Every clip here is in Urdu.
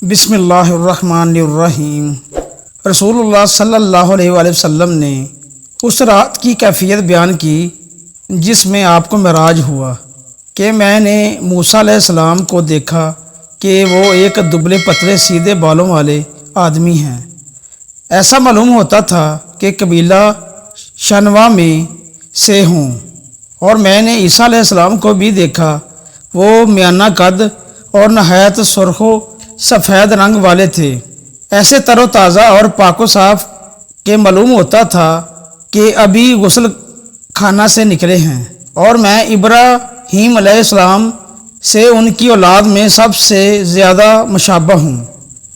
بسم اللہ الرحمن الرحیم۔ رسول اللہ صلی اللہ علیہ وآلہ وسلم نے اس رات کی کیفیت بیان کی جس میں آپ کو معراج ہوا کہ میں نے موسیٰ علیہ السلام کو دیکھا کہ وہ ایک دبلے پتلے سیدھے بالوں والے آدمی ہیں۔ ایسا معلوم ہوتا تھا کہ قبیلہ شنوا میں سے ہوں، اور میں نے عیسیٰ علیہ السلام کو بھی دیکھا، وہ میانہ قد اور نہایت سرخ و سفید رنگ والے تھے، ایسے تر و تازہ اور پاک و صاف کہ معلوم ہوتا تھا کہ ابھی غسل خانہ سے نکلے ہیں، اور میں ابراہیم علیہ السلام سے ان کی اولاد میں سب سے زیادہ مشابہ ہوں۔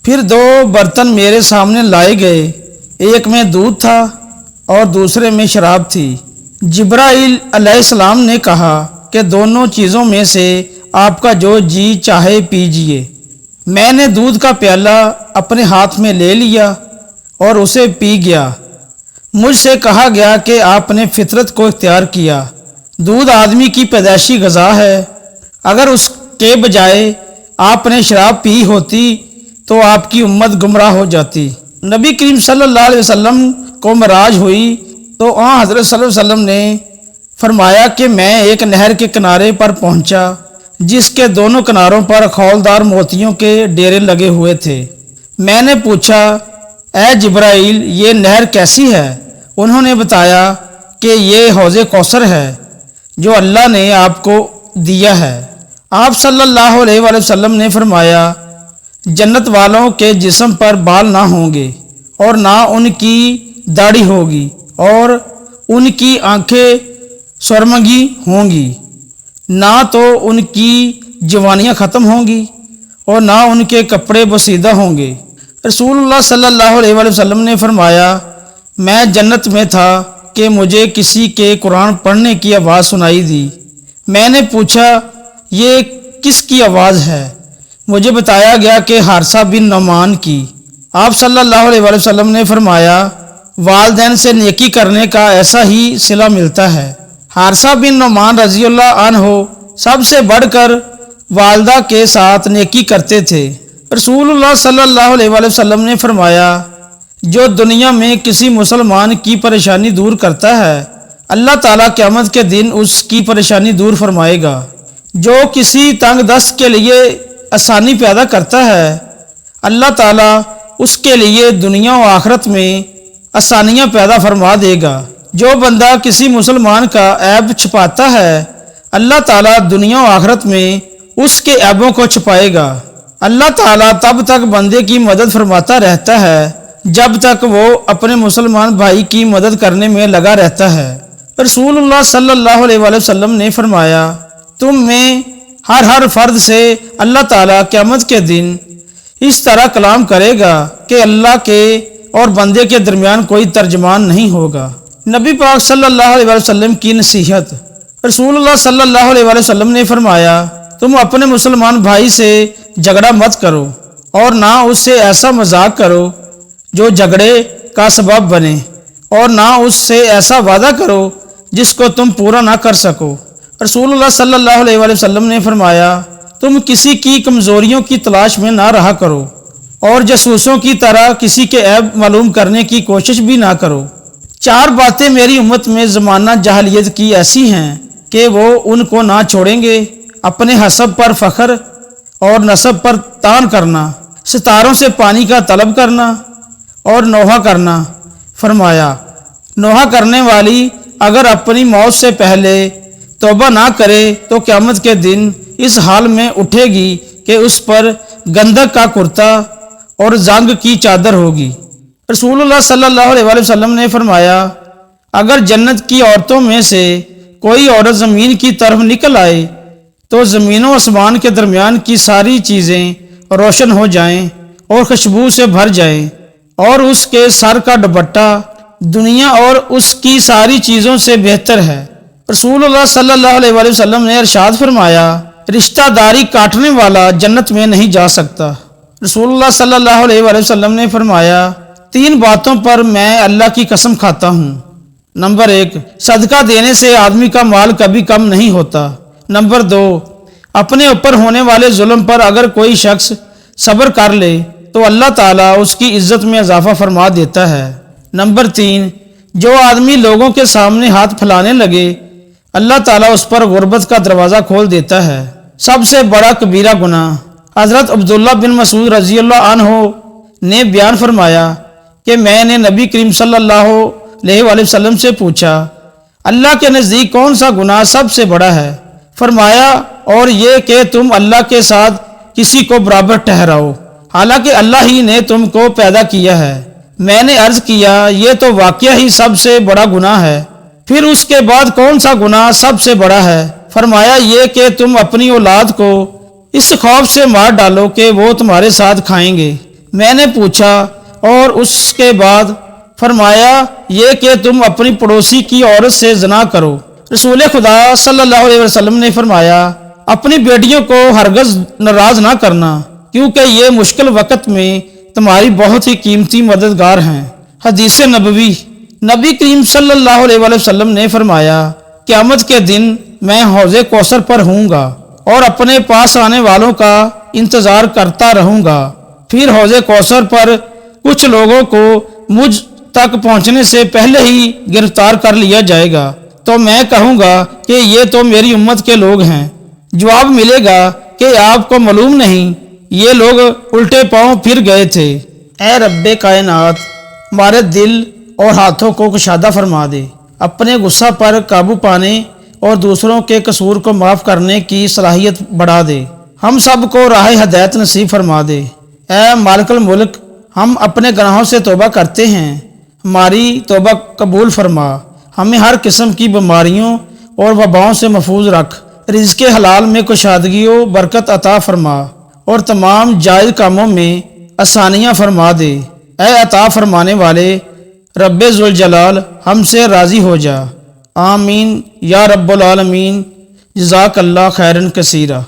پھر دو برتن میرے سامنے لائے گئے، ایک میں دودھ تھا اور دوسرے میں شراب تھی۔ جبرائیل علیہ السلام نے کہا کہ دونوں چیزوں میں سے آپ کا جو جی چاہے پیجیے۔ میں نے دودھ کا پیالہ اپنے ہاتھ میں لے لیا اور اسے پی گیا۔ مجھ سے کہا گیا کہ آپ نے فطرت کو اختیار کیا۔ دودھ آدمی کی پیدائشی غذا ہے، اگر اس کے بجائے آپ نے شراب پی ہوتی تو آپ کی امت گمراہ ہو جاتی۔ نبی کریم صلی اللہ علیہ وسلم کو معراج ہوئی تو حضرت صلی اللہ علیہ وسلم نے فرمایا کہ میں ایک نہر کے کنارے پر پہنچا جس کے دونوں کناروں پر خولدار موتیوں کے ڈیرے لگے ہوئے تھے۔ میں نے پوچھا، اے جبرائیل، یہ نہر کیسی ہے؟ انہوں نے بتایا کہ یہ حوض کوثر ہے جو اللہ نے آپ کو دیا ہے۔ آپ صلی اللہ علیہ وآلہ وسلم نے فرمایا، جنت والوں کے جسم پر بال نہ ہوں گے اور نہ ان کی داڑھی ہوگی، اور ان کی آنکھیں سرمگی ہوں گی، نہ تو ان کی جوانیاں ختم ہوں گی اور نہ ان کے کپڑے بسیدہ ہوں گے۔ رسول اللہ صلی اللہ علیہ وآلہ وسلم نے فرمایا، میں جنت میں تھا کہ مجھے کسی کے قرآن پڑھنے کی آواز سنائی دی۔ میں نے پوچھا، یہ کس کی آواز ہے؟ مجھے بتایا گیا کہ حارثہ بن نعمان کی۔ آپ صلی اللہ علیہ وآلہ وسلم نے فرمایا، والدین سے نیکی کرنے کا ایسا ہی صلہ ملتا ہے۔ حارثہ بن نعمان رضی اللہ عنہ سب سے بڑھ کر والدہ کے ساتھ نیکی کرتے تھے۔ رسول اللہ صلی اللہ علیہ وآلہ وسلم نے فرمایا، جو دنیا میں کسی مسلمان کی پریشانی دور کرتا ہے، اللہ تعالیٰ قیامت کے دن اس کی پریشانی دور فرمائے گا۔ جو کسی تنگ دست کے لیے آسانی پیدا کرتا ہے، اللہ تعالیٰ اس کے لیے دنیا و آخرت میں آسانیاں پیدا فرما دے گا۔ جو بندہ کسی مسلمان کا عیب چھپاتا ہے، اللہ تعالیٰ دنیا و آخرت میں اس کے عیبوں کو چھپائے گا۔ اللہ تعالیٰ تب تک بندے کی مدد فرماتا رہتا ہے جب تک وہ اپنے مسلمان بھائی کی مدد کرنے میں لگا رہتا ہے۔ رسول اللہ صلی اللہ علیہ وآلہ وسلم نے فرمایا، تم میں ہر فرد سے اللہ تعالیٰ قیامت کے دن اس طرح کلام کرے گا کہ اللہ کے اور بندے کے درمیان کوئی ترجمان نہیں ہوگا۔ نبی پاک صلی اللہ علیہ وآلہ وسلم کی نصیحت۔ رسول اللہ صلی اللہ علیہ وآلہ وسلم نے فرمایا، تم اپنے مسلمان بھائی سے جھگڑا مت کرو اور نہ اس سے ایسا مذاق کرو جو جھگڑے کا سبب بنے، اور نہ اس سے ایسا وعدہ کرو جس کو تم پورا نہ کر سکو۔ رسول اللہ صلی اللہ علیہ وآلہ وسلم نے فرمایا، تم کسی کی کمزوریوں کی تلاش میں نہ رہا کرو اور جاسوسوں کی طرح کسی کے عیب معلوم کرنے کی کوشش بھی نہ کرو۔ چار باتیں میری امت میں زمانہ جاہلیت کی ایسی ہیں کہ وہ ان کو نہ چھوڑیں گے: اپنے حسب پر فخر اور نسب پر تان کرنا، ستاروں سے پانی کا طلب کرنا اور نوحہ کرنا۔ فرمایا، نوحہ کرنے والی اگر اپنی موت سے پہلے توبہ نہ کرے تو قیامت کے دن اس حال میں اٹھے گی کہ اس پر گندک کا کرتا اور زنگ کی چادر ہوگی۔ رسول اللہ صلی اللہ علیہ وآلہ وسلم نے فرمایا، اگر جنت کی عورتوں میں سے کوئی عورت زمین کی طرف نکل آئے تو زمین و آسمان کے درمیان کی ساری چیزیں روشن ہو جائیں اور خوشبو سے بھر جائیں، اور اس کے سر کا دوپٹہ دنیا اور اس کی ساری چیزوں سے بہتر ہے۔ رسول اللہ صلی اللہ علیہ وآلہ وسلم نے ارشاد فرمایا، رشتہ داری کاٹنے والا جنت میں نہیں جا سکتا۔ رسول اللہ صلی اللہ علیہ وآلہ وسلم نے فرمایا، تین باتوں پر میں اللہ کی قسم کھاتا ہوں۔ نمبر 1، صدقہ دینے سے آدمی کا مال کبھی کم نہیں ہوتا۔ نمبر 2، اپنے اوپر ہونے والے ظلم پر اگر کوئی شخص صبر کر لے تو اللہ تعالیٰ اس کی عزت میں اضافہ فرما دیتا ہے۔ نمبر 3، جو آدمی لوگوں کے سامنے ہاتھ پھیلانے لگے اللہ تعالیٰ اس پر غربت کا دروازہ کھول دیتا ہے۔ سب سے بڑا کبیرہ گناہ۔ حضرت عبداللہ بن مسعود رضی اللہ عنہ نے بیان فرمایا کہ میں نے نبی کریم صلی اللہ علیہ وآلہ وسلم سے پوچھا، اللہ کے نزدیک کون سا گناہ سب سے بڑا ہے؟ فرمایا، اور یہ کہ تم اللہ کے ساتھ کسی کو برابر ٹھہراؤ، حالانکہ اللہ ہی نے تم کو پیدا کیا ہے۔ میں نے عرض کیا، یہ تو واقعہ ہی سب سے بڑا گناہ ہے، پھر اس کے بعد کون سا گناہ سب سے بڑا ہے؟ فرمایا، یہ کہ تم اپنی اولاد کو اس خوف سے مار ڈالو کہ وہ تمہارے ساتھ کھائیں گے۔ میں نے پوچھا، اور اس کے بعد؟ فرمایا، یہ کہ تم اپنی پڑوسی کی عورت سے زنا کرو۔ رسول خدا صلی اللہ علیہ وسلم نے فرمایا، اپنی بیٹیوں کو ہرگز ناراض نہ کرنا، کیونکہ یہ مشکل وقت میں تمہاری بہت ہی قیمتی مددگار ہیں۔ حدیث نبوی۔ نبی کریم صلی اللہ علیہ وآلہ وسلم نے فرمایا، قیامت کے دن میں حوض کوثر پر ہوں گا اور اپنے پاس آنے والوں کا انتظار کرتا رہوں گا، پھر حوض کوثر پر کچھ لوگوں کو مجھ تک پہنچنے سے پہلے ہی گرفتار کر لیا جائے گا، تو میں کہوں گا کہ یہ تو میری امت کے لوگ ہیں۔ جواب ملے گا کہ آپ کو معلوم نہیں، یہ لوگ الٹے پاؤں پھر گئے تھے۔ اے رب کائنات، ہمارے دل اور ہاتھوں کو کشادہ فرما دے، اپنے غصہ پر قابو پانے اور دوسروں کے قصور کو معاف کرنے کی صلاحیت بڑھا دے، ہم سب کو راہ ہدایت نصیب فرما دے۔ اے مالک الملک، ہم اپنے گناہوں سے توبہ کرتے ہیں، ہماری توبہ قبول فرما، ہمیں ہر قسم کی بیماریوں اور وباؤں سے محفوظ رکھ، رزق حلال میں کشادگی و برکت عطا فرما، اور تمام جائز کاموں میں آسانیاں فرما دے۔ اے عطا فرمانے والے رب ذوالجلال، ہم سے راضی ہو جا۔ آمین یا رب العالمین۔ جزاک اللہ خیرن کثیرہ۔